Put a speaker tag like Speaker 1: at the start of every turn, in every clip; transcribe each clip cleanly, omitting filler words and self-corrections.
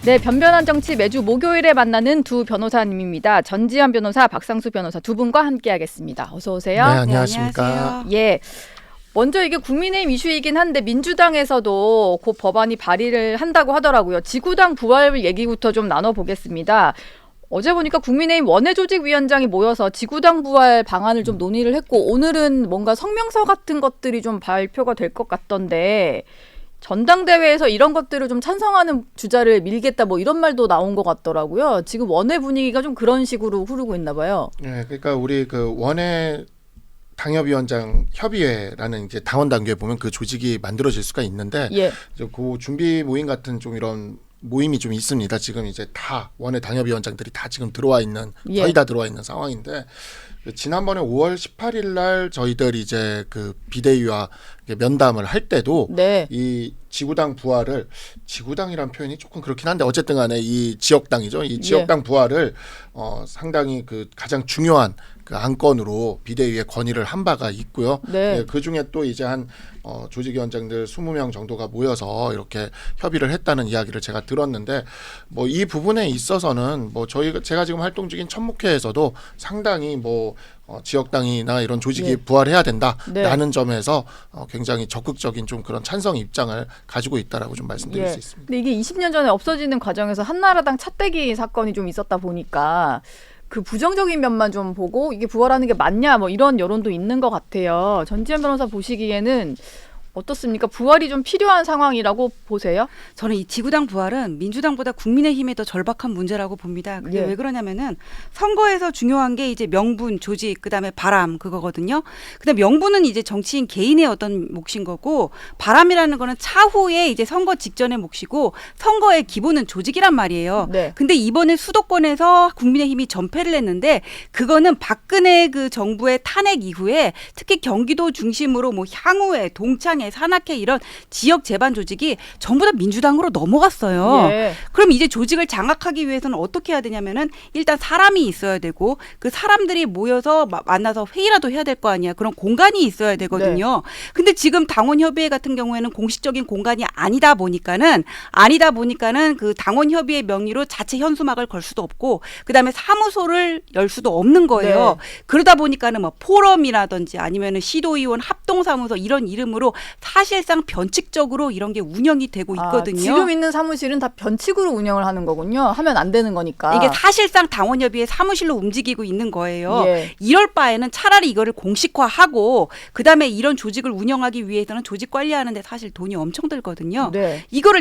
Speaker 1: 네, 변변한 정치 매주 목요일에 만나는 두 변호사님입니다. 전지현 변호사, 박상수 변호사 두 분과 함께하겠습니다. 어서 오세요.
Speaker 2: 네, 안녕하십니까.
Speaker 3: 네, 안녕하세요.
Speaker 1: 예. 먼저 이게 국민의힘 이슈이긴 한데 민주당에서도 곧 법안이 발의를 한다고 하더라고요. 지구당 부활 얘기부터 좀 나눠보겠습니다. 어제 보니까 국민의힘 원내조직위원장이 모여서 지구당 부활 방안을 좀 논의를 했고 오늘은 뭔가 성명서 같은 것들이 좀 발표가 될 것 같던데 전당대회에서 이런 것들을 좀 찬성하는 주자를 밀겠다 뭐 이런 말도 나온 것 같더라고요. 지금 원내 분위기가 좀 그런 식으로 흐르고 있나 봐요.
Speaker 2: 네, 그러니까 우리 그 원내 당협위원장 협의회라는 이제 당원 단계에 보면 그 조직이 만들어질 수가 있는데
Speaker 1: 예.
Speaker 2: 이제 그 준비 모임 같은 좀 이런 모임이 좀 있습니다. 지금 이제 다 원내 당협위원장들이 다 지금 들어와 있는
Speaker 1: 예.
Speaker 2: 거의 다 들어와 있는 상황인데 지난번에 5월 18일 날 저희들 이제 그 비대위와 면담을 할 때도
Speaker 1: 네.
Speaker 2: 이 지구당 부활을 지구당이란 표현이 조금 그렇긴 한데 어쨌든 간에 이 지역당이죠. 이 지역당 부활을 상당히 그 가장 중요한 그 안건으로 비대위에 건의를 한 바가 있고요.
Speaker 1: 네.
Speaker 2: 예, 그 중에 또 이제 한 조직위원장들 20명 정도가 모여서 이렇게 협의를 했다는 이야기를 제가 들었는데 뭐 이 부분에 있어서는 뭐 제가 지금 활동 중인 천목회에서도 상당히 뭐 지역당이나 이런 조직이
Speaker 1: 예.
Speaker 2: 부활해야 된다라는
Speaker 1: 네.
Speaker 2: 점에서 굉장히 적극적인 좀 그런 찬성 입장을 가지고 있다라고 좀 말씀드릴
Speaker 1: 예.
Speaker 2: 수 있습니다.
Speaker 1: 근데 이게 20년 전에 없어지는 과정에서 한나라당 차떼기 사건이 좀 있었다 보니까 그 부정적인 면만 좀 보고 이게 부활하는 게 맞냐 뭐 이런 여론도 있는 것 같아요. 전지현 변호사 보시기에는 어떻습니까? 부활이 좀 필요한 상황이라고 보세요?
Speaker 3: 저는 이 지구당 부활은 민주당보다 국민의힘에 더 절박한 문제라고 봅니다. 그게
Speaker 1: 예.
Speaker 3: 왜 그러냐면은 선거에서 중요한 게 이제 명분, 조직, 그다음에 바람 그거거든요. 그다음에 명분은 이제 정치인 개인의 어떤 몫인 거고 바람이라는 거는 차후에 이제 선거 직전의 몫이고 선거의 기본은 조직이란 말이에요.
Speaker 1: 네.
Speaker 3: 근데 이번에 수도권에서 국민의힘이 전패를 했는데 그거는 박근혜 그 정부의 탄핵 이후에 특히 경기도 중심으로 뭐 향후에 동창회 산악회 이런 지역 재반 조직이 전부 다 민주당으로 넘어갔어요.
Speaker 1: 예.
Speaker 3: 그럼 이제 조직을 장악하기 위해서는 어떻게 해야 되냐면은 일단 사람이 있어야 되고 그 사람들이 모여서 만나서 회의라도 해야 될 거 아니야. 그런 공간이 있어야 되거든요. 근데 지금 당원협의회 같은 경우에는 공식적인 공간이 아니다 보니까는 그 당원협의회 명의로 자체 현수막을 걸 수도 없고 그다음에 사무소를 열 수도 없는 거예요.
Speaker 1: 네.
Speaker 3: 그러다 보니까는 뭐 포럼이라든지 아니면은 시도의원 합동사무소 이런 이름으로 사실상 변칙적으로 이런 게 운영이 되고 있거든요.
Speaker 1: 지금 있는 사무실은 다 변칙으로 운영을 하는 거군요. 하면 안 되는 거니까.
Speaker 3: 이게 사실상 당원협의회 사무실로 움직이고 있는 거예요.
Speaker 1: 예.
Speaker 3: 이럴 바에는 차라리 이거를 공식화하고 그다음에 이런 조직을 운영하기 위해서는 조직 관리하는데 사실 돈이 엄청 들거든요.
Speaker 1: 네.
Speaker 3: 이거를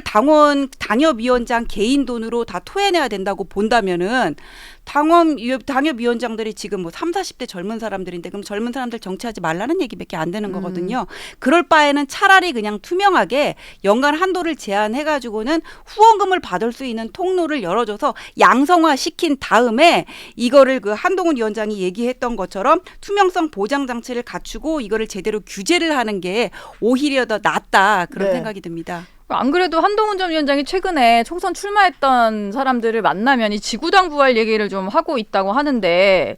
Speaker 3: 당협위원장 개인 돈으로 다 토해내야 된다고 본다면은 당협위원장들이 지금 뭐 30, 40대 젊은 사람들인데 그럼 젊은 사람들 정치하지 말라는 얘기밖에 안 되는 거거든요. 그럴 바에는 차라리 그냥 투명하게 연간 한도를 제한해가지고는 후원금을 받을 수 있는 통로를 열어줘서 양성화시킨 다음에 이거를 그 한동훈 위원장이 얘기했던 것처럼 투명성 보장 장치를 갖추고 이거를 제대로 규제를 하는 게 오히려 더 낫다 그런
Speaker 1: 네.
Speaker 3: 생각이 듭니다.
Speaker 1: 안 그래도 한동훈 전 위원장이 최근에 총선 출마했던 사람들을 만나면 이 지구당 부활 얘기를 좀 하고 있다고 하는데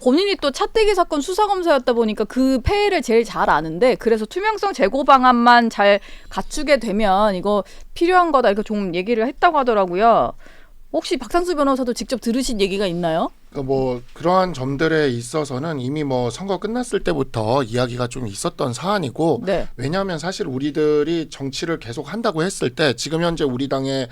Speaker 1: 본인이 또 차떼기 사건 수사검사였다 보니까 그 폐해를 제일 잘 아는데 그래서 투명성 제고 방안만 잘 갖추게 되면 이거 필요한 거다 이렇게 좀 얘기를 했다고 하더라고요. 혹시 박상수 변호사도 직접 들으신 얘기가 있나요?
Speaker 2: 뭐 그러한 점들에 있어서는 이미 뭐 선거 끝났을 때부터 이야기가 좀 있었던 사안이고
Speaker 1: 네.
Speaker 2: 왜냐하면 사실 우리들이 정치를 계속 한다고 했을 때 지금 현재 우리 당의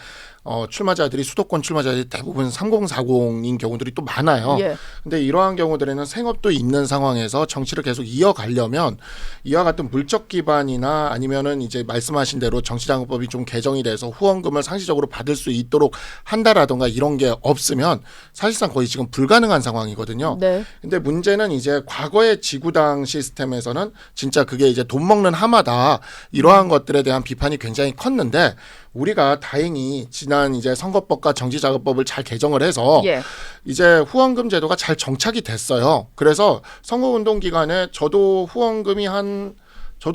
Speaker 2: 출마자들이 수도권 출마자들이 대부분 3040인 경우들이 또 많아요.
Speaker 1: 예.
Speaker 2: 근데 이러한 경우들에는 생업도 있는 상황에서 정치를 계속 이어가려면 이와 같은 물적 기반이나 아니면은 이제 말씀하신 대로 정치자금법이 좀 개정이 돼서 후원금을 상시적으로 받을 수 있도록 한다라던가 이런 게 없으면 사실상 거의 지금 불가능한 상황이거든요.
Speaker 1: 네.
Speaker 2: 근데 문제는 이제 과거의 지구당 시스템에서는 진짜 그게 이제 돈 먹는 하마다 이러한 것들에 대한 비판이 굉장히 컸는데 우리가 다행히 지난 이제 선거법과 정치자금법을 잘 개정을 해서
Speaker 1: 예.
Speaker 2: 이제 후원금 제도가 잘 정착이 됐어요. 그래서 선거운동 기간에 저도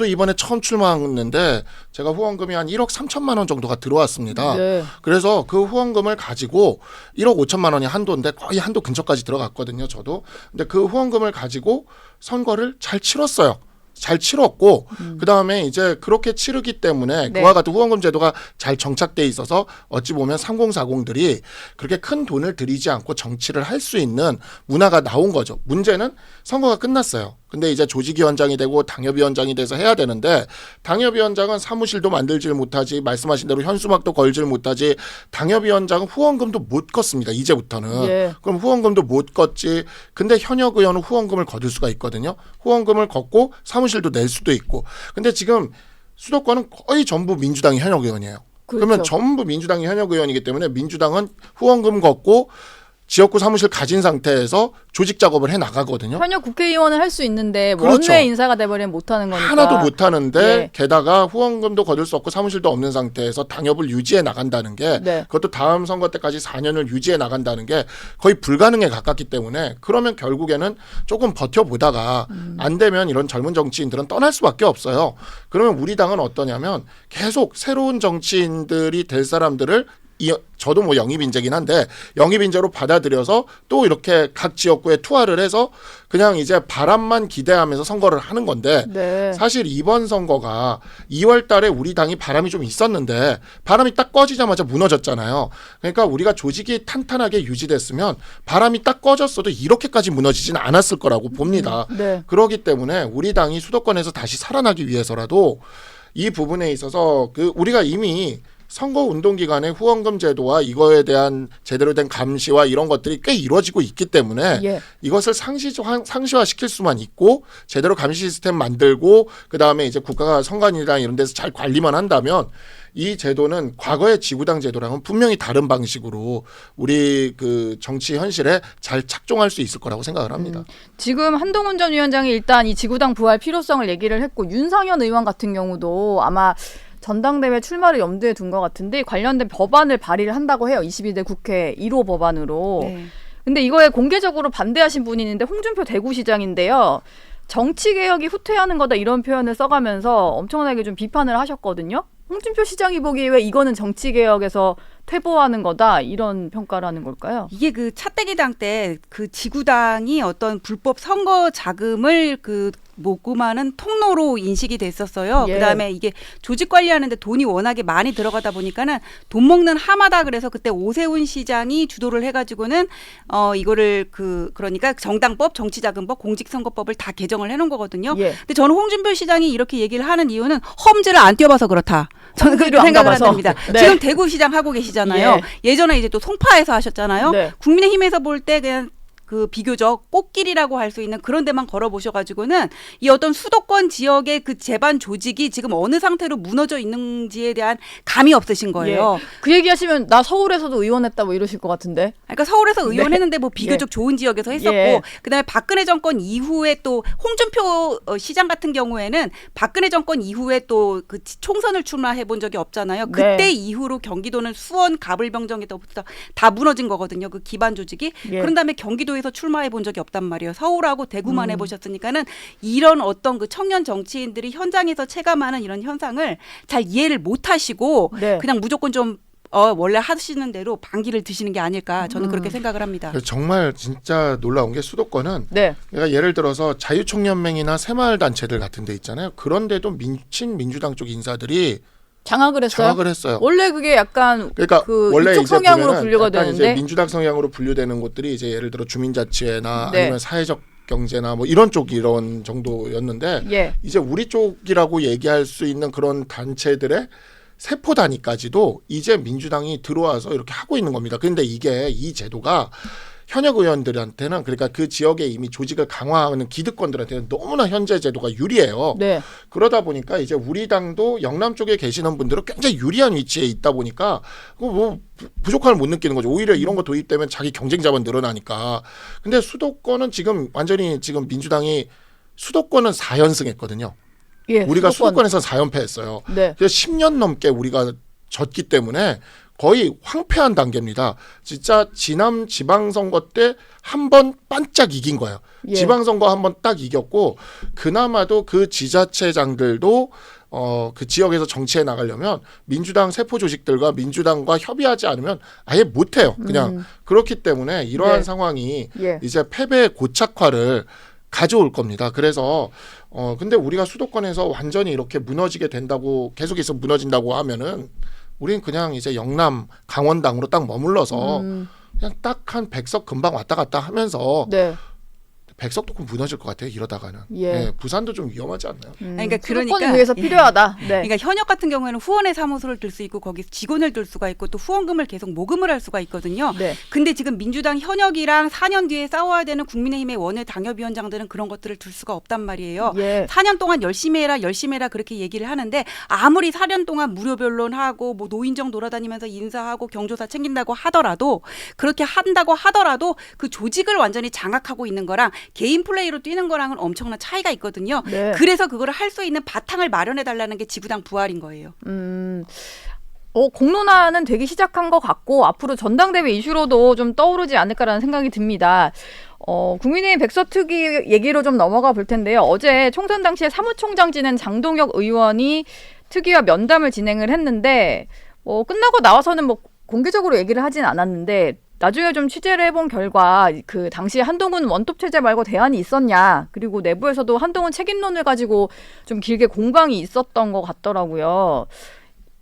Speaker 2: 이번에 처음 출마했는데 제가 후원금이 한 1억 3천만 원 정도가 들어왔습니다.
Speaker 1: 네.
Speaker 2: 그래서 그 후원금을 가지고 1억 5천만 원이 한도인데 거의 한도 근처까지 들어갔거든요. 저도. 근데 그 후원금을 가지고 선거를 잘 치렀어요. 잘 치렀고 그다음에 이제 그렇게 치르기 때문에
Speaker 1: 네.
Speaker 2: 그와 같은 후원금 제도가 잘 정착돼 있어서 어찌 보면 3040들이 그렇게 큰 돈을 들이지 않고 정치를 할 수 있는 문화가 나온 거죠. 문제는 선거가 끝났어요. 근데 이제 조직위원장이 되고 당협위원장이 돼서 해야 되는데 당협위원장은 사무실도 만들질 못하지 말씀하신 대로 현수막도 걸질 못하지 당협위원장은 후원금도 못 걷습니다. 이제부터는.
Speaker 1: 예.
Speaker 2: 그럼 후원금도 못 걷지. 근데 현역 의원은 후원금을 거둘 수가 있거든요. 후원금을 걷고 사무실도 낼 수도 있고. 근데 지금 수도권은 거의 전부 민주당이 현역 의원이에요.
Speaker 1: 그렇죠.
Speaker 2: 그러면 전부 민주당이 현역 의원이기 때문에 민주당은 후원금 걷고 지역구 사무실 가진 상태에서 조직 작업을 해 나가거든요.
Speaker 1: 현역 국회의원은 할 수 있는데
Speaker 2: 그렇죠.
Speaker 1: 원내 인사가 돼버리면 못하는 거니까.
Speaker 2: 하나도 못 하는데
Speaker 1: 예.
Speaker 2: 게다가 후원금도 거둘 수 없고 사무실도 없는 상태에서 당협을 유지해 나간다는 게
Speaker 1: 네.
Speaker 2: 그것도 다음 선거 때까지 4년을 유지해 나간다는 게 거의 불가능에 가깝기 때문에 그러면 결국에는 조금 버텨보다가 안 되면 이런 젊은 정치인들은 떠날 수밖에 없어요. 그러면 우리 당은 어떠냐면 계속 새로운 정치인들이 될 사람들을 저도 뭐 영입인재긴 한데 영입인재로 받아들여서 또 이렇게 각 지역구에 투하를 해서 그냥 이제 바람만 기대하면서 선거를 하는 건데
Speaker 1: 네.
Speaker 2: 사실 이번 선거가 2월 달에 우리 당이 바람이 좀 있었는데 바람이 딱 꺼지자마자 무너졌잖아요. 그러니까 우리가 조직이 탄탄하게 유지됐으면 바람이 딱 꺼졌어도 이렇게까지 무너지지는 않았을 거라고 봅니다.
Speaker 1: 네.
Speaker 2: 그렇기 때문에 우리 당이 수도권에서 다시 살아나기 위해서라도 이 부분에 있어서 우리가 이미 선거 운동 기간에 후원금 제도와 이거에 대한 제대로 된 감시와 이런 것들이 꽤 이루어지고 있기 때문에
Speaker 1: 예.
Speaker 2: 이것을 상시화시킬 수만 있고 제대로 감시 시스템 만들고 그다음에 이제 국가가 선관위랑 이런 데서 잘 관리만 한다면 이 제도는 과거의 지구당 제도랑은 분명히 다른 방식으로 우리 그 정치 현실에 잘 착종할 수 있을 거라고 생각을 합니다.
Speaker 1: 지금 한동훈 전 위원장이 일단 이 지구당 부활 필요성을 얘기를 했고 윤상현 의원 같은 경우도 아마 전당대회 출마를 염두에 둔 것 같은데 관련된 법안을 발의를 한다고 해요. 22대 국회 1호 법안으로.
Speaker 3: 네.
Speaker 1: 근데 이거에 공개적으로 반대하신 분이 있는데 홍준표 대구시장인데요. 정치개혁이 후퇴하는 거다 이런 표현을 써가면서 엄청나게 좀 비판을 하셨거든요. 홍준표 시장이 보기에 왜 이거는 정치개혁에서 퇴보하는 거다 이런 평가를 하는 걸까요?
Speaker 3: 이게 그 차떼기당 때 그 지구당이 어떤 불법 선거 자금을 모금하는 통로로 인식이 됐었어요.
Speaker 1: 예.
Speaker 3: 그다음에 이게 조직 관리하는데 돈이 워낙에 많이 들어가다 보니까는 돈 먹는 하마다 그래서 그때 오세훈 시장이 주도를 해가지고는 이거를 그러니까 정당법, 정치자금법, 공직선거법을 다 개정을 해놓은 거거든요.
Speaker 1: 예.
Speaker 3: 근데 저는 홍준표 시장이 이렇게 얘기를 하는 이유는 험지를 안 뛰어봐서 그렇다. 저는 그렇게
Speaker 1: 안
Speaker 3: 생각을
Speaker 1: 가봐서.
Speaker 3: 합니다.
Speaker 1: 네.
Speaker 3: 지금 대구시장 하고 계시잖아요. 예전에 이제 또 송파에서 하셨잖아요.
Speaker 1: 네.
Speaker 3: 국민의힘에서 볼 때 그냥 비교적 꽃길이라고 할 수 있는 그런 데만 걸어보셔가지고는 이 어떤 수도권 지역의 그 재반 조직이 지금 어느 상태로 무너져 있는지에 대한 감이 없으신 거예요.
Speaker 1: 예. 그 얘기하시면 나 서울에서도 의원했다 뭐 이러실 것 같은데.
Speaker 3: 그러니까 서울에서 의원
Speaker 1: 네.
Speaker 3: 했는데 뭐 비교적 좋은 지역에서 했었고
Speaker 1: 예.
Speaker 3: 그다음에 박근혜 정권 이후에 또 홍준표 시장 같은 경우에는 박근혜 정권 이후에 또 그 총선을 출마해 본 적이 없잖아요. 그때
Speaker 1: 네.
Speaker 3: 이후로 경기도는 수원 가불병정에서부터 다 무너진 거거든요. 그 기반 조직이.
Speaker 1: 예.
Speaker 3: 그런 다음에 경기도에서 출마해 본 적이 없단 말이에요. 서울하고 대구만 해보셨으니까는 이런 어떤 그 청년 정치인들이 현장에서 체감하는 이런 현상을 잘 이해를 못 하시고
Speaker 1: 네.
Speaker 3: 그냥 무조건 좀 원래 하시는 대로 반기를 드시는 게 아닐까 저는 그렇게 생각을 합니다.
Speaker 2: 정말 진짜 놀라운 게 수도권은
Speaker 1: 네.
Speaker 2: 그러니까 예를 들어서 자유총연맹이나 새마을단체들 같은 데 있잖아요. 그런데도 친민주당 쪽 인사들이
Speaker 1: 장악을 했어요.
Speaker 2: 장악을 했어요.
Speaker 1: 원래 그게 약간
Speaker 2: 그러니까
Speaker 1: 그
Speaker 2: 원래
Speaker 1: 이쪽
Speaker 2: 이제
Speaker 1: 성향으로
Speaker 2: 보면은
Speaker 1: 분류가
Speaker 2: 약간
Speaker 1: 되는데
Speaker 2: 이제 민주당 성향으로 분류되는 곳들이 이제 예를 들어 주민자치회나
Speaker 1: 네.
Speaker 2: 아니면 사회적 경제나 뭐 이런 쪽 이런 정도였는데
Speaker 1: 예.
Speaker 2: 이제 우리 쪽이라고 얘기할 수 있는 그런 단체들의 세포 단위까지도 이제 민주당이 들어와서 이렇게 하고 있는 겁니다. 그런데 이게 이 제도가 현역 의원들한테는 그러니까 그 지역에 이미 조직을 강화하는 기득권들한테는 너무나 현재 제도가 유리해요.
Speaker 1: 네.
Speaker 2: 그러다 보니까 이제 우리 당도 영남 쪽에 계시는 분들은 굉장히 유리한 위치에 있다 보니까 뭐 부족함을 못 느끼는 거죠. 오히려 이런 거 도입되면 자기 경쟁자만 늘어나니까. 근데 수도권은 지금 완전히 지금 민주당이 수도권은 4연승했거든요.
Speaker 1: 예.
Speaker 2: 우리가 수도권에서 4연패했어요.
Speaker 1: 네.
Speaker 2: 그래서 10년 넘게 우리가 졌기 때문에 거의 황폐한 단계입니다. 진짜 지난 지방선거 때 한 번 반짝 이긴 거예요.
Speaker 1: 예.
Speaker 2: 지방선거 한 번 딱 이겼고 그나마도 그 지자체장들도 그 지역에서 정치에 나가려면 민주당 세포 조직들과 민주당과 협의하지 않으면 아예 못해요. 그냥 그렇기 때문에 이러한
Speaker 1: 네.
Speaker 2: 상황이
Speaker 1: 예.
Speaker 2: 이제 패배의 고착화를 가져올 겁니다. 그래서 근데 우리가 수도권에서 완전히 이렇게 무너지게 된다고 계속해서 무너진다고 하면은 우리는 그냥 이제 영남 강원당으로 딱 머물러서 그냥 딱 한 100석 금방 왔다 갔다 하면서
Speaker 1: 네.
Speaker 2: 100석도 무너질 것 같아요. 이러다가는.
Speaker 1: 예.
Speaker 2: 네, 부산도 좀 위험하지 않나요?
Speaker 3: 그러니까
Speaker 1: 수도권을 위해서 필요하다. 네.
Speaker 3: 그러니까 현역 같은 경우에는 후원의 사무소를 들 수 있고 거기 직원을 들 수가 있고 또 후원금을 계속 모금을 할 수가 있거든요.
Speaker 1: 네.
Speaker 3: 근데 지금 민주당 현역이랑 4년 뒤에 싸워야 되는 국민의힘의 원외 당협위원장들은 그런 것들을 들 수가 없단 말이에요.
Speaker 1: 예.
Speaker 3: 4년 동안 열심히 해라 그렇게 얘기를 하는데 아무리 4년 동안 무료 변론하고 뭐 노인정 돌아다니면서 인사하고 경조사 챙긴다고 하더라도 그렇게 한다고 하더라도 그 조직을 완전히 장악하고 있는 거랑 개인 플레이로 뛰는 거랑은 엄청난 차이가 있거든요.
Speaker 1: 네.
Speaker 3: 그래서 그거를 할 수 있는 바탕을 마련해 달라는 게 지구당 부활인 거예요.
Speaker 1: 공론화는 되기 시작한 것 같고 앞으로 전당대회 이슈로도 좀 떠오르지 않을까라는 생각이 듭니다. 국민의힘 백서특위 얘기로 좀 넘어가 볼 텐데요. 어제 총선 당시에 사무총장 지낸 장동혁 의원이 특위와 면담을 진행을 했는데 끝나고 나와서는 뭐 공개적으로 얘기를 하진 않았는데 나중에 좀 취재를 해본 결과 그 당시에 한동훈 원톱 체제 말고 대안이 있었냐, 그리고 내부에서도 한동훈 책임론을 가지고 좀 길게 공방이 있었던 것 같더라고요.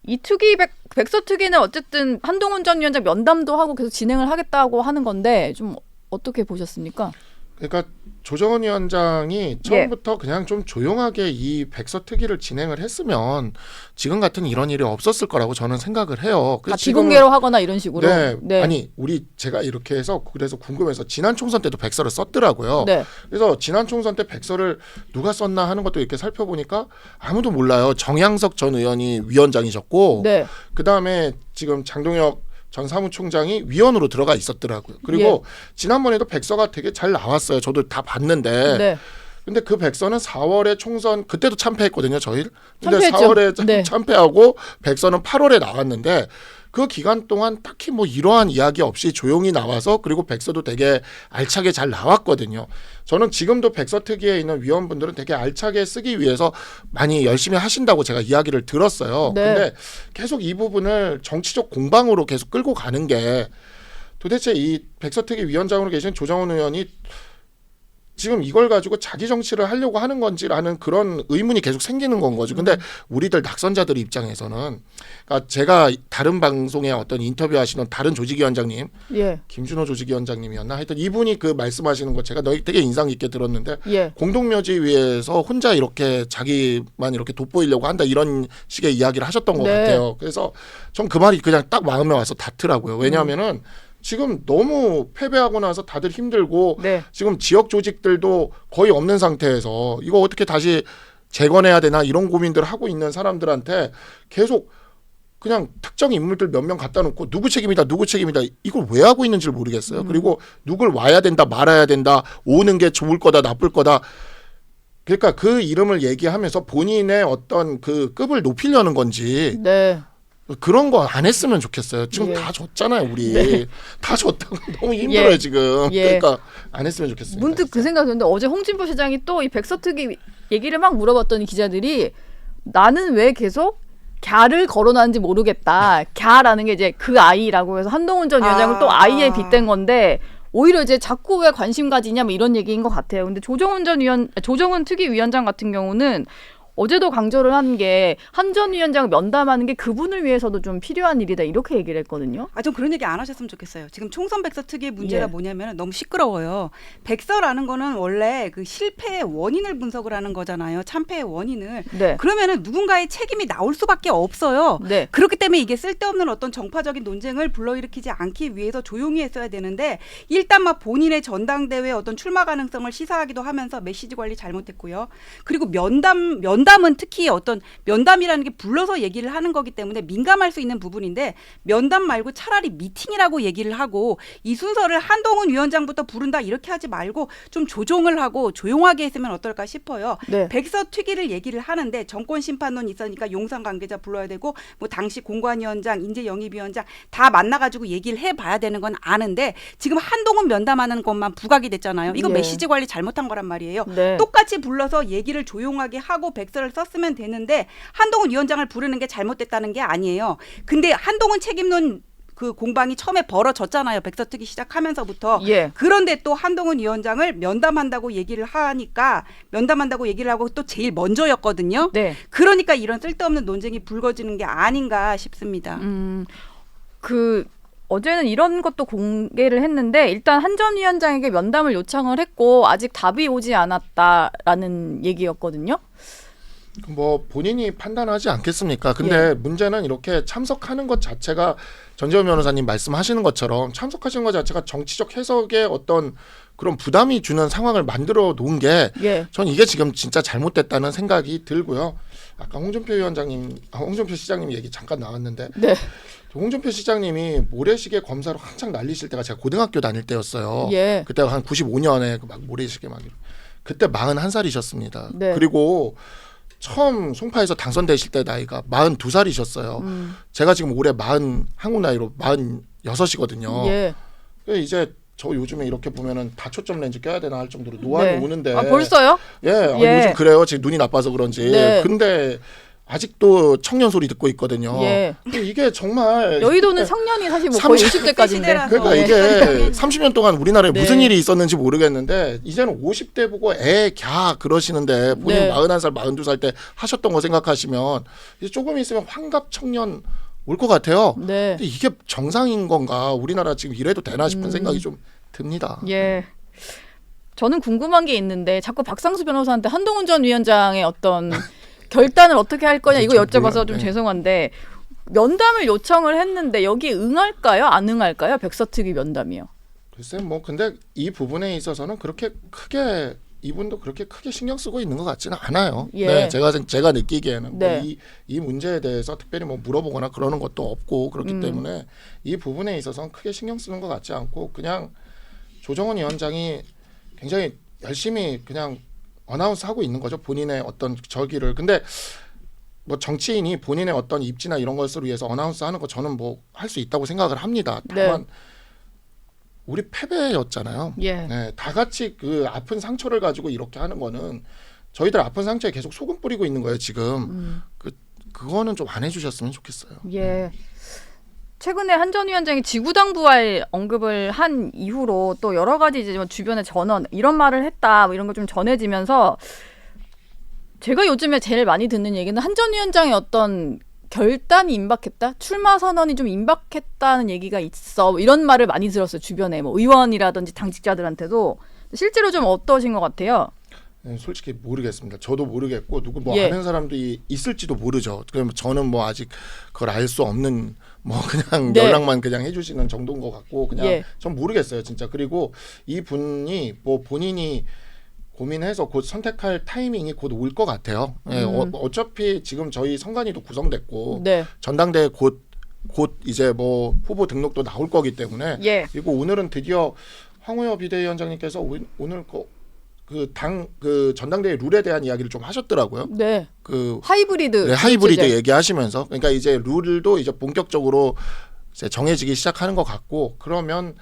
Speaker 1: 이 특위 백서특위는 어쨌든 한동훈 전 위원장 면담도 하고 계속 진행을 하겠다고 하는 건데 좀 어떻게 보셨습니까?
Speaker 2: 그러니까 조정원 위원장이 처음부터 그냥 좀 조용하게 이 백서특위를 진행을 했으면 지금 같은 이런 일이 없었을 거라고 저는 생각을 해요. 그래서
Speaker 1: 비공개로 하거나 이런 식으로.
Speaker 2: 네. 아니 제가 이렇게 해서 그래서 궁금해서 지난 총선 때도 백서를 썼더라고요.
Speaker 1: 네.
Speaker 2: 그래서 지난 총선 때 백서를 누가 썼나 하는 것도 이렇게 살펴보니까 아무도 몰라요. 정양석 전 의원이 위원장이셨고
Speaker 1: 네.
Speaker 2: 그다음에 지금 장동혁 전 사무총장이 위원으로 들어가 있었더라고요. 그리고 지난번에도 백서가 되게 잘 나왔어요. 저도 다 봤는데.
Speaker 1: 네.
Speaker 2: 근데 그 백서는 4월에 총선 그때도 참패했거든요. 저희. 근데
Speaker 1: 참패했죠.
Speaker 2: 4월에
Speaker 1: 네.
Speaker 2: 참패하고 백서는 8월에 나왔는데 그 기간 동안 딱히 뭐 이러한 이야기 없이 조용히 나와서 그리고 백서도 되게 알차게 잘 나왔거든요. 저는 지금도 백서특위에 있는 위원분들은 되게 알차게 쓰기 위해서 많이 열심히 하신다고 제가 이야기를 들었어요.
Speaker 1: 네.
Speaker 2: 근데 계속 이 부분을 정치적 공방으로 계속 끌고 가는 게 도대체 이 백서특위 위원장으로 계신 조정원 의원이 지금 이걸 가지고 자기 정치를 하려고 하는 건지라는 그런 의문이 계속 생기는 건 거죠. 근데 우리들 낙선자들 입장에서는 그러니까 제가 다른 방송에 어떤 인터뷰하시는 다른 조직위원장님,
Speaker 1: 예.
Speaker 2: 김준호 조직위원장님이었나 하여튼 이분이 그 말씀하시는 거 제가 되게 인상 깊게 들었는데
Speaker 1: 예.
Speaker 2: 공동묘지 위에서 혼자 이렇게 자기만 이렇게 돋보이려고 한다 이런 식의 이야기를 하셨던 것
Speaker 1: 네.
Speaker 2: 같아요. 그래서 전 그 말이 그냥 딱 마음에 와서 닿더라고요. 왜냐하면은 지금 너무 패배하고 나서 다들 힘들고
Speaker 1: 네.
Speaker 2: 지금 지역 조직들도 거의 없는 상태에서 이거 어떻게 다시 재건해야 되나 이런 고민들을 하고 있는 사람들한테 계속 그냥 특정 인물들 몇 명 갖다 놓고 누구 책임이다 이걸 왜 하고 있는지를 모르겠어요. 그리고 누굴 와야 된다 말아야 된다 오는 게 좋을 거다 나쁠 거다. 그러니까 그 이름을 얘기하면서 본인의 어떤 그 급을 높이려는 건지
Speaker 1: 네.
Speaker 2: 그런 거 안 했으면 좋겠어요. 지금
Speaker 1: 예.
Speaker 2: 다 졌잖아요, 우리.
Speaker 1: 네.
Speaker 2: 다 졌다고 너무 힘들어요,
Speaker 1: 예.
Speaker 2: 지금.
Speaker 1: 예.
Speaker 2: 그러니까 안 했으면 좋겠습니다.
Speaker 1: 문득 그 생각이 드는데 어제 홍진보 시장이 또 이 백서특위 얘기를 막 물어봤더니 기자들이 나는 왜 계속 갸를 거론하는지 모르겠다. 갸라는 게 이제 그 아이라고 해서 한동훈 전 위원장을 또 아이에 빗댄 건데 오히려 이제 자꾸 왜 관심 가지냐 뭐 이런 얘기인 것 같아요. 근데 조정훈 특위 위원장 같은 경우는 어제도 강조를 한 게 한 전 위원장을 면담하는 게 그분을 위해서도 좀 필요한 일이다 이렇게 얘기를 했거든요.
Speaker 3: 전 그런 얘기 안 하셨으면 좋겠어요. 지금 총선 백서 특위의 문제가
Speaker 1: 예.
Speaker 3: 뭐냐면 너무 시끄러워요. 백서라는 거는 원래 그 실패의 원인을 분석을 하는 거잖아요. 참패의 원인을.
Speaker 1: 네.
Speaker 3: 그러면은 누군가의 책임이 나올 수밖에 없어요.
Speaker 1: 네.
Speaker 3: 그렇기 때문에 이게 쓸데없는 어떤 정파적인 논쟁을 불러일으키지 않기 위해서 조용히 했어야 되는데 일단 막 본인의 전당대회 어떤 출마 가능성을 시사하기도 하면서 메시지 관리 잘못했고요. 그리고 면담은 특히 어떤 면담이라는 게 불러서 얘기를 하는 거기 때문에 민감할 수 있는 부분인데 면담 말고 차라리 미팅이라고 얘기를 하고 이 순서를 한동훈 위원장부터 부른다 이렇게 하지 말고 좀 조정을 하고 조용하게 했으면 어떨까 싶어요.
Speaker 1: 네.
Speaker 3: 백서특위를 얘기를 하는데 정권 심판론 있으니까 용산 관계자 불러야 되고 뭐 당시 공관위원장, 인재영입위원장 다 만나가지고 얘기를 해봐야 되는 건 아는데 지금 한동훈 면담하는 것만 부각이 됐잖아요. 이거
Speaker 1: 예.
Speaker 3: 메시지 관리 잘못한 거란 말이에요.
Speaker 1: 네.
Speaker 3: 똑같이 불러서 얘기를 조용하게 하고 백서를 썼으면 되는데 한동훈 위원장을 부르는 게 잘못됐다는 게 아니에요. 근데 한동훈 책임론 그 공방이 처음에 벌어졌잖아요. 백서특위 시작하면서부터.
Speaker 1: 예.
Speaker 3: 그런데 또 한동훈 위원장을 면담한다고 얘기를 하니까 면담한다고 얘기를 하고 또 제일 먼저였거든요.
Speaker 1: 네.
Speaker 3: 그러니까 이런 쓸데없는 논쟁이 불거지는 게 아닌가 싶습니다.
Speaker 1: 그 어제는 이런 것도 공개를 했는데 일단 한 전 위원장에게 면담을 요청을 했고 아직 답이 오지 않았다라는 얘기였거든요.
Speaker 2: 뭐 본인이 판단하지 않겠습니까? 근데 문제는 이렇게 참석하는 것 자체가 전재현 변호사님 말씀하시는 것처럼 참석하시는 것 자체가 정치적 해석에 어떤 그런 부담이 주는 상황을 만들어 놓은 게 전 이게 지금 진짜 잘못됐다는 생각이 들고요. 아까 홍준표 시장님 얘기 잠깐 나왔는데
Speaker 1: 네.
Speaker 2: 홍준표 시장님이 모래시계 검사로 한창 날리실 때가 제가 고등학교 다닐 때였어요.
Speaker 1: 예.
Speaker 2: 그때가 한 95년에 막 모래시계 막 그때 41살이셨습니다.
Speaker 1: 네.
Speaker 2: 그리고 처음 송파에서 당선되실 때 나이가 42살이셨어요. 제가 지금 올해 한국 나이로 46이거든요.
Speaker 1: 예.
Speaker 2: 이제 저 요즘에 이렇게 보면은 다초점 렌즈 껴야 되나 할 정도로 노안이 오는데.
Speaker 1: 아, 벌써요?
Speaker 2: 예. 요즘 그래요. 지금 눈이 나빠서 그런지.
Speaker 1: 네.
Speaker 2: 근데 아직도 청년 소리 듣고 있거든요.
Speaker 1: 예.
Speaker 2: 근데 이게 정말
Speaker 1: 여의도는 성년이 사실 뭐 거의 50대까지인데.
Speaker 2: 그러니까
Speaker 3: 예.
Speaker 2: 이게 30년 동안 우리나라에
Speaker 1: 네.
Speaker 2: 무슨 일이 있었는지 모르겠는데 이제는 50대 보고 그러시는데 본인
Speaker 1: 네.
Speaker 2: 41살, 42살 때 하셨던 거 생각하시면 이제 조금 있으면 환갑 청년 올 것 같아요.
Speaker 1: 네.
Speaker 2: 근데 이게 정상인 건가? 우리나라 지금 이래도 되나 싶은 생각이 좀 듭니다.
Speaker 1: 예. 저는 궁금한 게 있는데 자꾸 박상수 변호사한테 한동훈 전 위원장의 어떤 결단을 어떻게 할 거냐 이거 여쭤봐서 좀 죄송한데 면담을 요청을 했는데 여기에 응할까요? 안 응할까요? 백서특위 면담이요.
Speaker 2: 글쎄 뭐 근데 이 부분에 있어서는 그렇게 크게 이분도 그렇게 크게 신경 쓰고 있는 것 같지는 않아요.
Speaker 1: 예.
Speaker 2: 네, 제가 느끼기에는
Speaker 1: 네.
Speaker 2: 뭐 이 문제에 대해서 특별히 뭐 물어보거나 그러는 것도 없고 그렇기 때문에 이 부분에 있어서는 크게 신경 쓰는 것 같지 않고 그냥 조정원 위원장이 굉장히 열심히 그냥 어나운스 하고 있는 거죠. 본인의 어떤 저기를. 근데 뭐 정치인이 본인의 어떤 입지나 이런 것을 위해서 어나운스 하는 거 저는 뭐 할 수 있다고 생각을 합니다. 다만 우리 패배였잖아요.
Speaker 1: 예.
Speaker 2: 네, 다 같이 그 아픈 상처를 가지고 이렇게 하는 거는 저희들 아픈 상처에 계속 소금 뿌리고 있는 거예요. 지금 그거는 좀 안 해주셨으면 좋겠어요.
Speaker 1: 예. 최근에 한 전 위원장이 지구당 부활 언급을 한 이후로 또 여러 가지 이제 뭐 주변에 전원 이런 말을 했다 뭐 이런 거 좀 전해지면서 제가 요즘에 제일 많이 듣는 얘기는 한 전 위원장의 어떤 결단이 임박했다, 출마 선언이 좀 임박했다는 얘기가 있어 뭐 이런 말을 많이 들었어요. 주변에 뭐 의원이라든지 당직자들한테도 실제로 좀 어떠신 것 같아요?
Speaker 2: 네, 솔직히 모르겠습니다. 저도 모르겠고 누구 뭐
Speaker 1: 예.
Speaker 2: 아는 사람도 있을지도 모르죠. 그럼 저는 뭐 아직 그걸 알 수 없는 뭐 그냥
Speaker 1: 네.
Speaker 2: 연락만 그냥 해주시는 정도인 것 같고 그냥
Speaker 1: 예.
Speaker 2: 전 모르겠어요 진짜. 그리고 이 분이 뭐 본인이 고민해서 곧 선택할 타이밍이 곧 올 것 같아요. 예, 어차피 지금 저희 선관위도 구성됐고
Speaker 1: 네.
Speaker 2: 전당대회 곧 이제 뭐 후보 등록도 나올 거기 때문에
Speaker 1: 예.
Speaker 2: 그리고 오늘은 드디어 황우여 비대위원장님께서 오늘 그 전당대회 룰에 대한 이야기를 좀 하셨더라고요.
Speaker 1: 네.
Speaker 2: 그
Speaker 1: 하이브리드.
Speaker 2: 네, 하이브리드
Speaker 1: 제재.
Speaker 2: 얘기하시면서 그러니까 이제 룰도 이제 본격적으로 이제 정해지기 시작하는 것 같고 그러면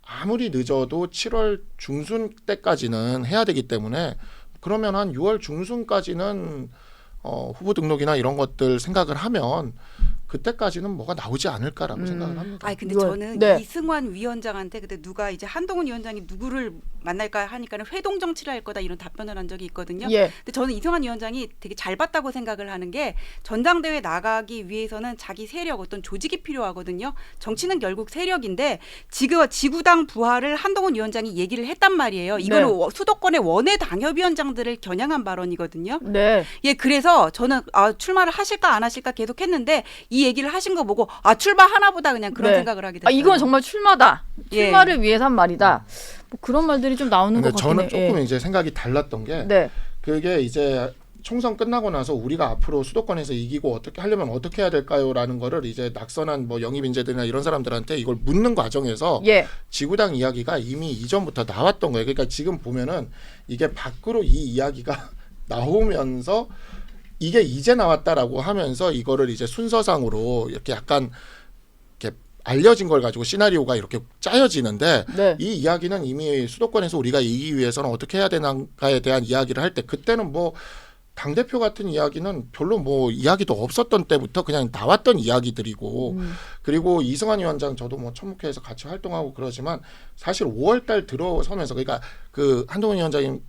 Speaker 2: 아무리 늦어도 7월 중순 때까지는 해야 되기 때문에 그러면 한 6월 중순까지는 후보 등록이나 이런 것들 생각을 하면 그때까지는 뭐가 나오지 않을까라고 생각을 합니다.
Speaker 3: 아니 근데
Speaker 1: 이걸,
Speaker 3: 저는
Speaker 1: 네.
Speaker 3: 이승환 위원장한테 그때 누가 이제 한동훈 위원장이 누구를 만날까 하니까는 회동 정치를 할 거다 이런 답변을 한 적이 있거든요.
Speaker 1: 예.
Speaker 3: 근데 저는 이승환 위원장이 되게 잘 봤다고 생각을 하는 게 전당대회 나가기 위해서는 자기 세력 어떤 조직이 필요하거든요. 정치는 결국 세력인데 지구당 부활을 한동훈 위원장이 얘기를 했단 말이에요. 이거는
Speaker 1: 네.
Speaker 3: 수도권의 원외 당협위원장들을 겨냥한 발언이거든요.
Speaker 1: 네.
Speaker 3: 예, 그래서 저는 출마를 하실까 안 하실까 계속 했는데 이 얘기를 하신 거 보고 출마하나 보다 그냥 그런
Speaker 1: 네.
Speaker 3: 생각을 하게 됐어요.
Speaker 1: 이건 정말 출마다.
Speaker 3: 예.
Speaker 1: 출마를 위해서 한 말이다. 뭐 그런 말들이 좀 나오는 것
Speaker 2: 근데
Speaker 1: 같긴
Speaker 2: 저는
Speaker 1: 해요.
Speaker 2: 조금 이제 생각이 달랐던 게
Speaker 1: 네.
Speaker 2: 그게 이제 총선 끝나고 나서 우리가 앞으로 수도권에서 이기고 어떻게 하려면 어떻게 해야 될까요라는 거를 이제 낙선한 뭐 영입 인재들이나 이런 사람들한테 이걸 묻는 과정에서
Speaker 1: 예.
Speaker 2: 지구당 이야기가 이미 이전부터 나왔던 거예요. 그러니까 지금 보면은 이게 밖으로 이 이야기가 나오면서 이게 이제 나왔다라고 하면서 이거를 이제 순서상으로 이렇게 약간 이렇게 알려진 걸 가지고 시나리오가 이렇게 짜여지는데
Speaker 1: 네.
Speaker 2: 이 이야기는 이미 수도권에서 우리가 이기기 위해서는 어떻게 해야 되는가에 대한 이야기를 할 때 그때는 뭐 당대표 같은 이야기는 별로 뭐 이야기도 없었던 때부터 그냥 나왔던 이야기들이고 그리고 이승환 위원장 저도 뭐 천목회에서 같이 활동하고 그러지만 사실 5월 달 들어서면서 그러니까 그 한동훈 위원장이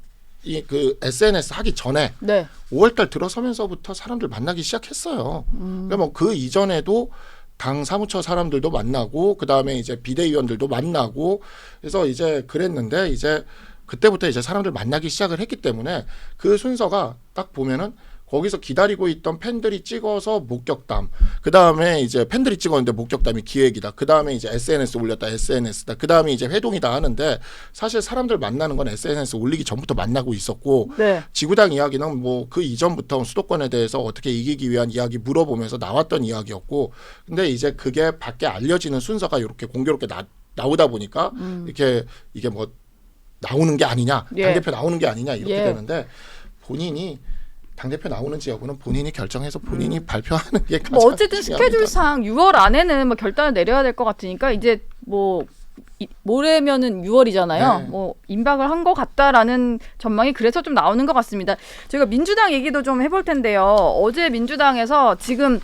Speaker 2: 그 SNS 하기 전에
Speaker 1: 네.
Speaker 2: 5월 달 들어서면서부터 사람들 만나기 시작했어요. 그러니까 뭐 그 이전에도 당 사무처 사람들도 만나고 그다음에 이제 비대위원들도 만나고 그래서 이제 그랬는데 이제 그때부터 이제 사람들 만나기 시작을 했기 때문에 그 순서가 딱 보면은 거기서 기다리고 있던 팬들이 찍어서 목격담, 그 다음에 이제 팬들이 찍었는데 목격담이 기획이다, 그 다음에 이제 SNS 올렸다, SNS다, 그 다음에 이제 회동이다 하는데 사실 사람들 만나는 건 SNS 올리기 전부터 만나고 있었고
Speaker 1: 네.
Speaker 2: 지구당 이야기는 뭐 그 이전부터 수도권에 대해서 어떻게 이기기 위한 이야기 물어보면서 나왔던 이야기였고 근데 이제 그게 밖에 알려지는 순서가 이렇게 공교롭게 나오다 보니까 이렇게 이게 뭐 나오는 게 아니냐,
Speaker 1: 예.
Speaker 2: 당대표 나오는 게 아니냐 이렇게
Speaker 1: 예.
Speaker 2: 되는데 본인이 당대표 나오는지 여부는 본인이 결정해서 본인이 발표하는 게 가장
Speaker 1: 뭐 어쨌든
Speaker 2: 중요합니다.
Speaker 1: 스케줄상 6월 안에는 뭐 결단을 내려야 될 것 같으니까 이제 뭐 모레면은 6월이잖아요.
Speaker 2: 네.
Speaker 1: 뭐 임박을 한 것 같다라는 전망이 그래서 좀 나오는 것 같습니다. 저희가 민주당 얘기도 좀 해볼 텐데요. 어제 민주당에서 지금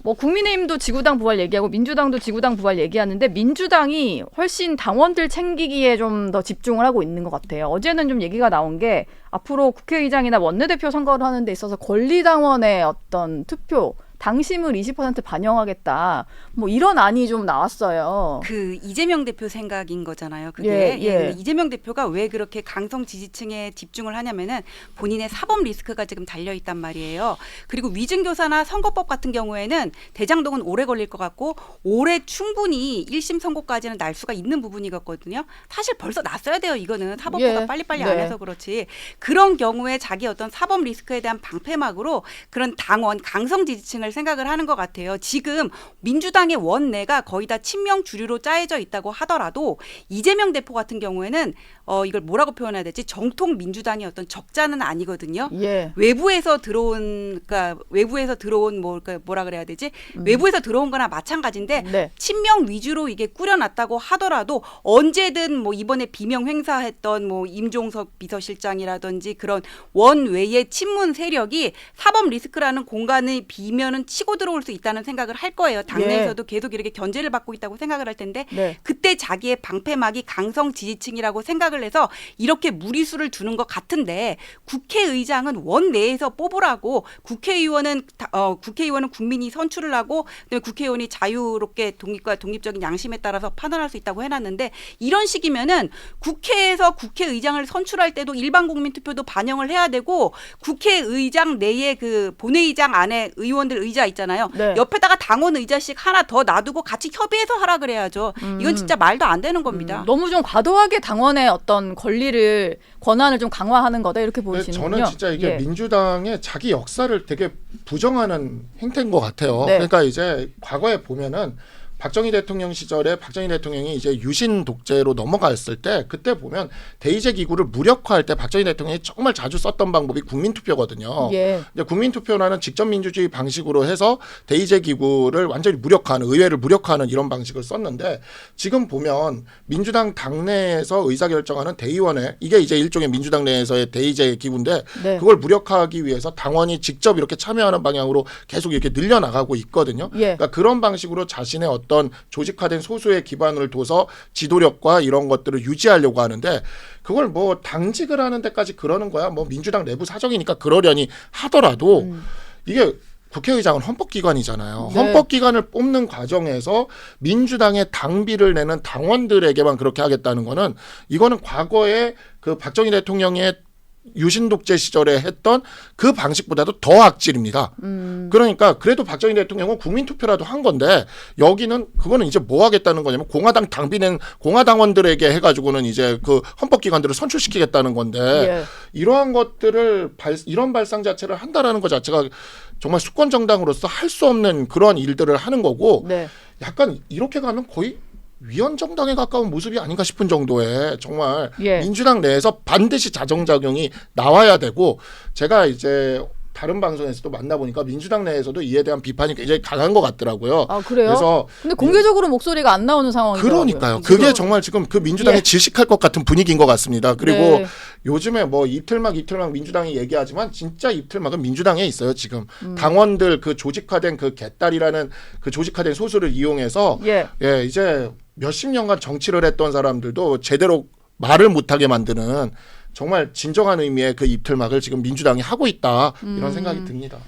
Speaker 1: 뭐 국민의힘도 지구당 부활 얘기하고 민주당도 지구당 부활 얘기하는데 민주당이 훨씬 당원들 챙기기에 좀 더 집중을 하고 있는 것 같아요. 어제는 좀 얘기가 나온 게 앞으로 국회의장이나 원내대표 선거를 하는 데 있어서 권리당원의 어떤 투표 당심을 20% 반영하겠다. 뭐 이런 안이 좀 나왔어요.
Speaker 3: 그 이재명 대표 생각인 거잖아요. 그게
Speaker 1: 예, 예.
Speaker 3: 근데 이재명 대표가 왜 그렇게 강성 지지층에 집중을 하냐면은 본인의 사법 리스크가 지금 달려 있단 말이에요. 그리고 위증교사나 선거법 같은 경우에는 대장동은 오래 걸릴 것 같고 올해 충분히 1심 선고까지는 날 수가 있는 부분이거든요. 사실 벌써 났어야 돼요. 이거는 사법부가
Speaker 1: 예.
Speaker 3: 빨리빨리
Speaker 1: 네.
Speaker 3: 안 해서 그렇지. 그런 경우에 자기 어떤 사법 리스크에 대한 방패막으로 그런 당원 강성 지지층을 생각을 하는 것 같아요. 지금 민주당의 원내가 거의 다 친명 주류로 짜여져 있다고 하더라도 이재명 대표 같은 경우에는 이걸 뭐라고 표현해야 되지? 정통 민주당의 어떤 적자는 아니거든요.
Speaker 1: 예.
Speaker 3: 외부에서 들어온 뭐라 그래야 되지? 외부에서 들어온 거나 마찬가지인데
Speaker 1: 네.
Speaker 3: 친명 위주로 이게 꾸려놨다고 하더라도 언제든 뭐 이번에 비명 행사했던 뭐 임종석 비서실장이라든지 그런 원외의 친문 세력이 사법 리스크라는 공간을 비면은 치고 들어올 수 있다는 생각을 할 거예요. 당내에서도 계속 이렇게 견제를 받고 있다고 생각을 할 텐데
Speaker 1: 네.
Speaker 3: 그때 자기의 방패막이 강성 지지층이라고 생각을 해서 이렇게 무리수를 두는 것 같은데 국회의장은 원내에서 뽑으라고 국회의원은 국민이 선출을 하고 그다음에 국회의원이 자유롭게 독립적인 양심에 따라서 판단할 수 있다고 해놨는데 이런 식이면은 국회에서 국회의장을 선출할 때도 일반 국민 투표도 반영을 해야 되고 국회의장 내에 그 본회의장 안에 의원들 의자 있잖아요.
Speaker 1: 네.
Speaker 3: 옆에다가 당원 의자씩 하나 더 놔두고 같이 협의해서 하라 그래야죠. 이건 진짜 말도 안 되는 겁니다.
Speaker 1: 너무 좀 과도하게 당원의 어떤 권한을 좀 강화하는 거다 이렇게
Speaker 2: 네,
Speaker 1: 보시는군요.
Speaker 2: 저는 진짜 이게
Speaker 1: 예.
Speaker 2: 민주당의 자기 역사를 되게 부정하는 행태인 것 같아요.
Speaker 1: 네.
Speaker 2: 그러니까 이제 과거에 보면은 박정희 대통령 시절에 박정희 대통령이 이제 유신 독재로 넘어갔을 때 그때 보면 대의제 기구를 무력화할 때 박정희 대통령이 정말 자주 썼던 방법이 국민투표거든요.
Speaker 1: 예.
Speaker 2: 이제 국민투표라는 직접 민주주의 방식으로 해서 대의제 기구를 완전히 무력화하는 의회를 무력화하는 이런 방식을 썼는데 지금 보면 민주당 당내에서 의사결정하는 대의원회 이게 이제 일종의 민주당 내에서의 대의제 기구인데
Speaker 1: 네.
Speaker 2: 그걸 무력화하기 위해서 당원이 직접 이렇게 참여하는 방향으로 계속 이렇게 늘려나가고 있거든요.
Speaker 1: 예.
Speaker 2: 그러니까 그런 방식으로 자신의 어떤 조직화된 소수의 기반을 둬서 지도력과 이런 것들을 유지하려고 하는데 그걸 뭐 당직을 하는 데까지 그러는 거야. 뭐 민주당 내부 사정이니까 그러려니 하더라도 이게 국회의장은 헌법기관이잖아요.
Speaker 1: 네.
Speaker 2: 헌법기관을 뽑는 과정에서 민주당의 당비를 내는 당원들에게만 그렇게 하겠다는 거는 이거는 과거에 그 박정희 대통령의 유신 독재 시절에 했던 그 방식보다도 더 악질입니다. 그러니까 그래도 박정희 대통령은 국민 투표라도 한 건데 여기는 그거는 이제 뭐 하겠다는 거냐면 공화당 당비는 공화당원들에게 해가지고는 이제 그 헌법기관들을 선출시키겠다는 건데
Speaker 1: 예.
Speaker 2: 이러한 것들을 이런 발상 자체를 한다라는 것 자체가 정말 수권 정당으로서 할 수 없는 그런 일들을 하는 거고
Speaker 1: 네.
Speaker 2: 약간 이렇게 가면 거의 위헌 정당에 가까운 모습이 아닌가 싶은 정도의 정말
Speaker 1: 예.
Speaker 2: 민주당 내에서 반드시 자정작용이 나와야 되고 제가 이제 다른 방송에서도 만나보니까 민주당 내에서도 이에 대한 비판이 굉장히 강한 것 같더라고요.
Speaker 1: 아 그래요?
Speaker 2: 그래서
Speaker 1: 근데 공개적으로 목소리가 안 나오는 상황이더라고요.
Speaker 2: 그러니까요. 그게 정말 지금 그 민주당이
Speaker 1: 예.
Speaker 2: 질식할 것 같은 분위기인 것 같습니다. 그리고
Speaker 1: 네.
Speaker 2: 요즘에 뭐 이틀막 민주당이 얘기하지만 진짜 이틀막은 민주당에 있어요. 지금 당원들 그 조직화된 그 개딸이라는 그 조직화된 소수를 이용해서
Speaker 1: 예.
Speaker 2: 예, 이제 몇십 년간 정치를 했던 사람들도 제대로 말을 못하게 만드는 정말 진정한 의미의 그 입틀막을 지금 민주당이 하고 있다 이런 생각이 듭니다.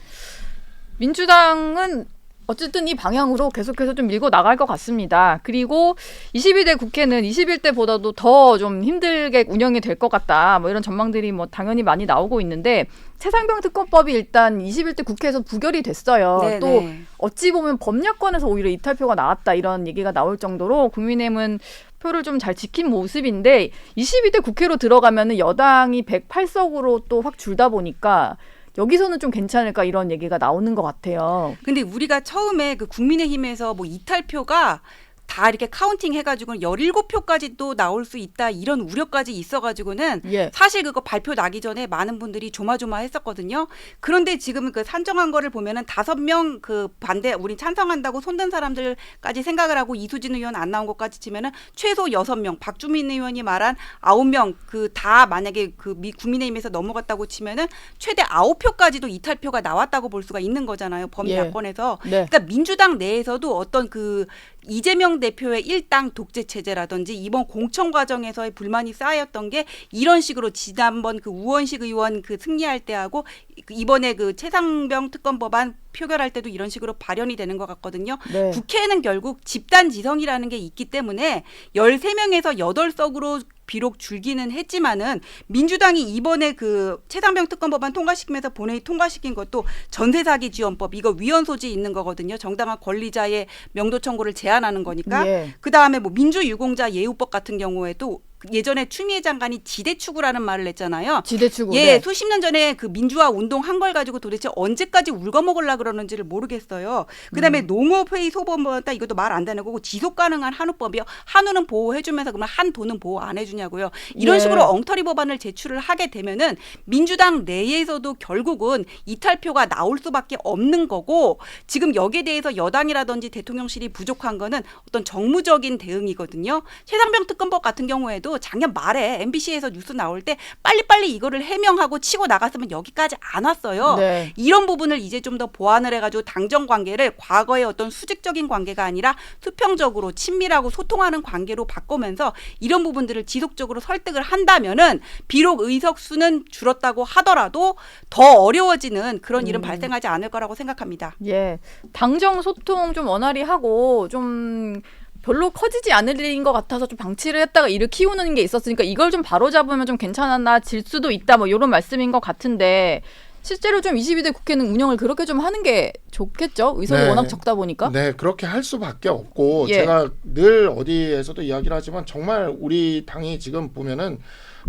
Speaker 1: 민주당은 어쨌든 이 방향으로 계속해서 좀 밀고 나갈 것 같습니다. 그리고 22대 국회는 21대보다도 더 좀 힘들게 운영이 될 것 같다. 뭐 이런 전망들이 뭐 당연히 많이 나오고 있는데 최상병 특검법이 일단 21대 국회에서 부결이 됐어요.
Speaker 3: 네,
Speaker 1: 또
Speaker 3: 네.
Speaker 1: 어찌 보면 법야권에서 오히려 이탈표가 나왔다 이런 얘기가 나올 정도로 국민의힘은 표를 좀 잘 지킨 모습인데 22대 국회로 들어가면은 여당이 108석으로 또 확 줄다 보니까 여기서는 좀 괜찮을까 이런 얘기가 나오는 것 같아요.
Speaker 3: 근데 우리가 처음에 그 국민의힘에서 뭐 이탈표가 다 이렇게 카운팅 해가지고는 17표까지도 나올 수 있다 이런 우려까지 있어가지고는
Speaker 1: 예.
Speaker 3: 사실 그거 발표 나기 전에 많은 분들이 조마조마했었거든요. 그런데 지금 그 산정한 거를 보면은 5명 그 반대 우리 찬성한다고 손든 사람들까지 생각을 하고 이수진 의원 안 나온 것까지 치면은 최소 6명 박주민 의원이 말한 9명 그 다 만약에 그 국민의힘에서 넘어갔다고 치면은 최대 9표까지도 이탈표가 나왔다고 볼 수가 있는 거잖아요. 범야권에서.
Speaker 1: 네.
Speaker 3: 그러니까 민주당 내에서도 어떤 그 이재명 대표의 일당 독재 체제라든지 이번 공천 과정에서의 불만이 쌓였던 게 이런 식으로 지난번 그 우원식 의원 그 승리할 때하고 이번에 그 최상병 특검 법안 표결할 때도 이런 식으로 발현이 되는 것 같거든요.
Speaker 1: 네.
Speaker 3: 국회는 결국 집단 지성이라는 게 있기 때문에 13명에서 8석으로 비록 줄기는 했지만은 민주당이 이번에 그 최상병 특검 법안 통과시키면서 본회의 통과시킨 것도 전세 사기 지원법 이거 위헌 소지 있는 거거든요. 정당한 권리자의 명도 청구를 제한하는 거니까.
Speaker 1: 예.
Speaker 3: 그다음에 뭐 민주유공자 예우법 같은 경우에도 예전에 추미애 장관이 지대추구라는 말을 했잖아요.
Speaker 1: 지대추구.
Speaker 3: 예,
Speaker 1: 네.
Speaker 3: 수십 년 전에 그 민주화 운동 한 걸 가지고 도대체 언제까지 울거먹으려 그러는지를 모르겠어요. 그다음에 농업회의 소법이다 이것도 말 안 되는 거고 지속 가능한 한우법이요. 한우는 보호해주면서 그러면 한도는 보호 안 해주냐고요. 이런
Speaker 1: 예.
Speaker 3: 식으로 엉터리 법안을 제출을 하게 되면은 민주당 내에서도 결국은 이탈표가 나올 수밖에 없는 거고 지금 여기에 대해서 여당이라든지 대통령실이 부족한 거는 어떤 정무적인 대응이거든요. 최상병 특검법 같은 경우에도 작년 말에 MBC에서 뉴스 나올 때 빨리빨리 이거를 해명하고 치고 나갔으면 여기까지 안 왔어요.
Speaker 1: 네.
Speaker 3: 이런 부분을 이제 좀 더 보완을 해가지고 당정 관계를 과거의 어떤 수직적인 관계가 아니라 수평적으로 친밀하고 소통하는 관계로 바꾸면서 이런 부분들을 지속적으로 설득을 한다면은 비록 의석수는 줄었다고 하더라도 더 어려워지는 그런 일은 발생하지 않을 거라고 생각합니다.
Speaker 1: 예. 당정 소통 좀 원활히 하고 좀 별로 커지지 않을 일인 것 같아서 좀 방치를 했다가 이를 키우는 게 있었으니까 이걸 좀 바로잡으면 좀 괜찮았나 질 수도 있다 뭐 이런 말씀인 것 같은데 실제로 좀 22대 국회는 운영을 그렇게 좀 하는 게 좋겠죠? 의석이
Speaker 2: 네.
Speaker 1: 워낙 적다 보니까.
Speaker 2: 네, 그렇게 할 수밖에 없고
Speaker 1: 예.
Speaker 2: 제가 늘 어디에서도 이야기를 하지만 정말 우리 당이 지금 보면은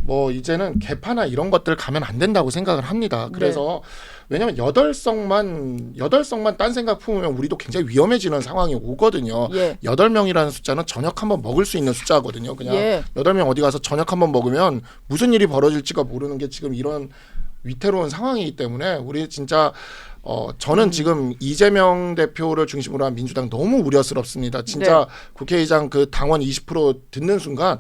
Speaker 2: 뭐 이제는 개파나 이런 것들 가면 안 된다고 생각을 합니다. 그래서 왜냐면 8석만 딴 생각 품으면 우리도 굉장히 위험해지는 상황이 오거든요.
Speaker 1: 예.
Speaker 2: 8명이라는 숫자는 저녁 한번 먹을 수 있는 숫자거든요. 그냥
Speaker 1: 예.
Speaker 2: 8명 어디 가서 저녁 한번 먹으면 무슨 일이 벌어질지가 모르는 게 지금 이런 위태로운 상황이기 때문에 우리 진짜 저는 지금 이재명 대표를 중심으로 한 민주당 너무 우려스럽습니다. 진짜
Speaker 1: 네.
Speaker 2: 국회의장 그 당원 20% 듣는 순간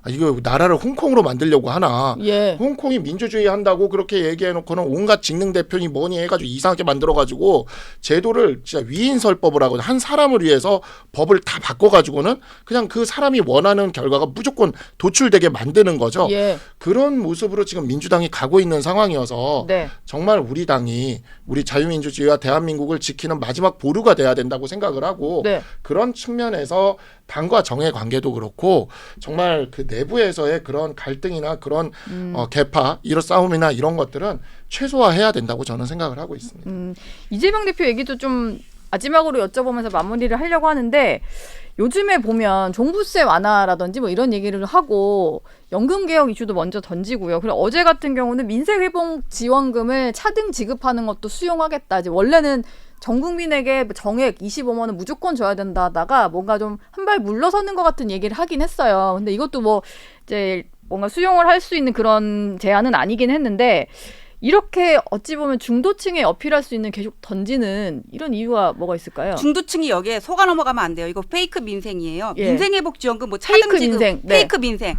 Speaker 2: 이거 나라를 홍콩으로 만들려고 하나.
Speaker 1: 예.
Speaker 2: 홍콩이 민주주의 한다고 그렇게 얘기해놓고는 온갖 직능 대표니 뭐니 해가지고 이상하게 만들어가지고 제도를 진짜 위인설법을 하고 한 사람을 위해서 법을 다 바꿔가지고는 그냥 그 사람이 원하는 결과가 무조건 도출되게 만드는 거죠.
Speaker 1: 예.
Speaker 2: 그런 모습으로 지금 민주당이 가고 있는 상황이어서
Speaker 1: 네.
Speaker 2: 정말 우리 당이 우리 자유민주주의와 대한민국을 지키는 마지막 보루가 돼야 된다고 생각을 하고
Speaker 1: 네.
Speaker 2: 그런 측면에서 당과 정의 관계도 그렇고 정말 그 내부에서의 그런 갈등이나 그런 개파 이런 싸움이나 이런 것들은 최소화해야 된다고 저는 생각을 하고 있습니다.
Speaker 1: 이재명 대표 얘기도 좀 마지막으로 여쭤보면서 마무리를 하려고 하는데 요즘에 보면 종부세 완화라든지 뭐 이런 얘기를 하고 연금 개혁 이슈도 먼저 던지고요. 그리고 어제 같은 경우는 민생회복 지원금을 차등 지급하는 것도 수용하겠다. 이제 원래는 전 국민에게 정액 25만 원 무조건 줘야 된다 하다가 뭔가 좀 한 발 물러서는 것 같은 얘기를 하긴 했어요. 근데 이것도 뭐 이제 뭔가 수용을 할 수 있는 그런 제안은 아니긴 했는데 이렇게 어찌 보면 중도층에 어필할 수 있는 계속 던지는 이런 이유가 뭐가 있을까요?
Speaker 3: 중도층이 여기에 속아 넘어가면 안 돼요. 이거 페이크 민생이에요.
Speaker 1: 예.
Speaker 3: 민생회복지원금 뭐
Speaker 1: 페이크
Speaker 3: 차등 지급,
Speaker 1: 민생, 네.
Speaker 3: 페이크 민생.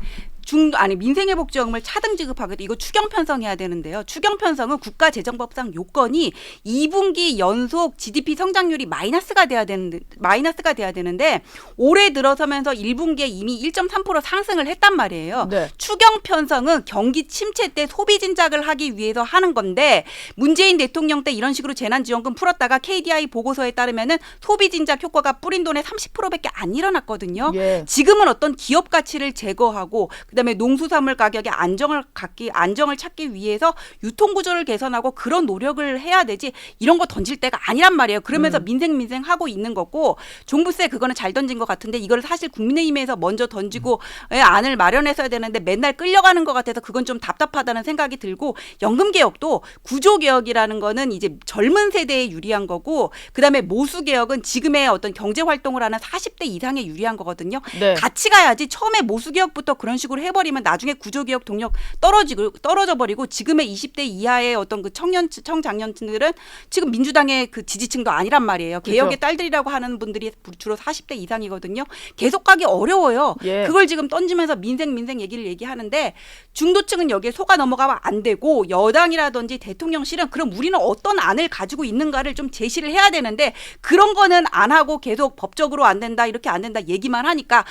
Speaker 3: 민생회복지원금을 차등 지급하겠다. 이거 추경 편성해야 되는데요. 추경 편성은 국가재정법상 요건이 2분기 연속 GDP 성장률이 마이너스가 돼야 되는데 올해 들어서면서 1분기에 이미 1.3% 상승을 했단 말이에요.
Speaker 1: 네.
Speaker 3: 추경 편성은 경기 침체 때 소비 진작을 하기 위해서 하는 건데 문재인 대통령 때 이런 식으로 재난지원금 풀었다가 KDI 보고서에 따르면은 소비 진작 효과가 뿌린 돈의 30%밖에 안 일어났거든요.
Speaker 1: 예.
Speaker 3: 지금은 어떤 기업 가치를 제거하고 그다음에 농수산물 가격의 안정을 찾기 위해서 유통 구조를 개선하고 그런 노력을 해야 되지 이런 거 던질 때가 아니란 말이에요. 그러면서 민생 하고 있는 거고 종부세 그거는 잘 던진 것 같은데 이걸 사실 국민의힘에서 먼저 던지고 안을 마련했어야 되는데 맨날 끌려가는 것 같아서 그건 좀 답답하다는 생각이 들고 연금 개혁도 구조 개혁이라는 거는 이제 젊은 세대에 유리한 거고 그다음에 모수 개혁은 지금의 어떤 경제 활동을 하는 40대 이상에 유리한 거거든요.
Speaker 1: 네.
Speaker 3: 같이 가야지 처음에 모수 개혁부터 그런 식으로 해버리면 나중에 구조개혁 동력 떨어져 버리고 지금의 20대 이하의 어떤 그 청장년층들은 지금 민주당의 그 지지층도 아니란 말이에요. 개혁의
Speaker 1: 그렇죠.
Speaker 3: 딸들이라고 하는 분들이 주로 40대 이상이거든요. 계속 가기 어려워요.
Speaker 1: 예.
Speaker 3: 그걸 지금 던지면서 민생 얘기를 얘기하는데 중도층은 여기에 속아 넘어가면 안 되고 여당이라든지 대통령실은 그럼 우리는 어떤 안을 가지고 있는가를 좀 제시를 해야 되는데 그런 거는 안 하고 계속 법적으로 안 된다 이렇게 안 된다 얘기만 하니까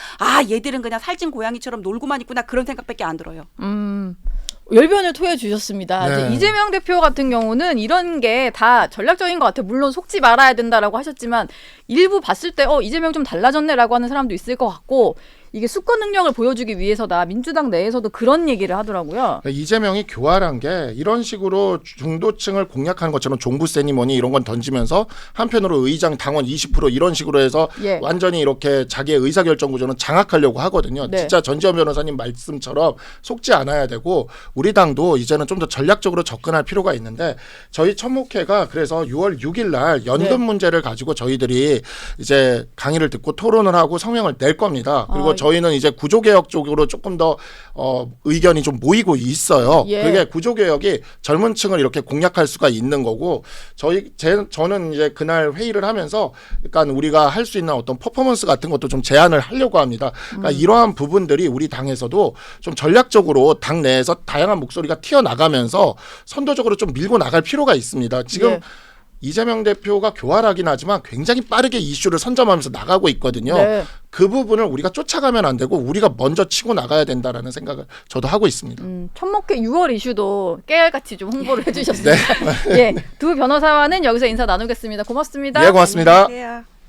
Speaker 3: 얘들은 그냥 살찐 고양이처럼 놀고만 있구나 그런 생각밖에 안 들어요.
Speaker 1: 열변을 토해 주셨습니다.
Speaker 2: 네.
Speaker 1: 이제 이재명 대표 같은 경우는 이런 게 다 전략적인 것 같아요. 물론 속지 말아야 된다라고 하셨지만 일부 봤을 때 이재명 좀 달라졌네라고 하는 사람도 있을 것 같고 이게 수권 능력을 보여주기 위해서다. 민주당 내에서도 그런 얘기를 하더라고요.
Speaker 2: 이재명이 교활한 게 이런 식으로 중도층을 공략하는 것처럼 종부세니 뭐니 이런 건 던지면서 한편으로 의장 당원 20% 이런 식으로 해서
Speaker 1: 예.
Speaker 2: 완전히 이렇게 자기의 의사결정 구조는 장악하려고 하거든요.
Speaker 1: 네.
Speaker 2: 진짜 전지현 변호사님 말씀처럼 속지 않아야 되고 우리 당도 이제는 좀 더 전략적으로 접근할 필요가 있는데 저희 천목회가 그래서 6월 6일 날 연금
Speaker 1: 네.
Speaker 2: 문제를 가지고 저희들이 이제 강의를 듣고 토론을 하고 성명을 낼 겁니다. 그리고 저희는 이제 구조개혁 쪽으로 조금 더 의견이 좀 모이고 있어요.
Speaker 1: 예.
Speaker 2: 그게 구조개혁이 젊은 층을 이렇게 공략할 수가 있는 거고 저는 이제 그날 회의를 하면서 그러니까 우리가 할 수 있는 어떤 퍼포먼스 같은 것도 좀 제안을 하려고 합니다. 그러니까 이러한 부분들이 우리 당에서도 좀 전략적으로 당 내에서 다양한 목소리가 튀어나가면서 선도적으로 좀 밀고 나갈 필요가 있습니다. 지금
Speaker 1: 예.
Speaker 2: 이재명 대표가 교활하긴 하지만 굉장히 빠르게 이슈를 선점하면서 나가고 있거든요.
Speaker 1: 네.
Speaker 2: 그 부분을 우리가 쫓아가면 안 되고 우리가 먼저 치고 나가야 된다라는 생각을 저도 하고 있습니다.
Speaker 1: 천목회 6월 이슈도 깨알같이 좀 홍보를 해주셨습니다.
Speaker 2: 네.
Speaker 1: 예, 두 변호사와는 여기서 인사 나누겠습니다. 고맙습니다.
Speaker 2: 예, 고맙습니다.
Speaker 3: 안녕하세요.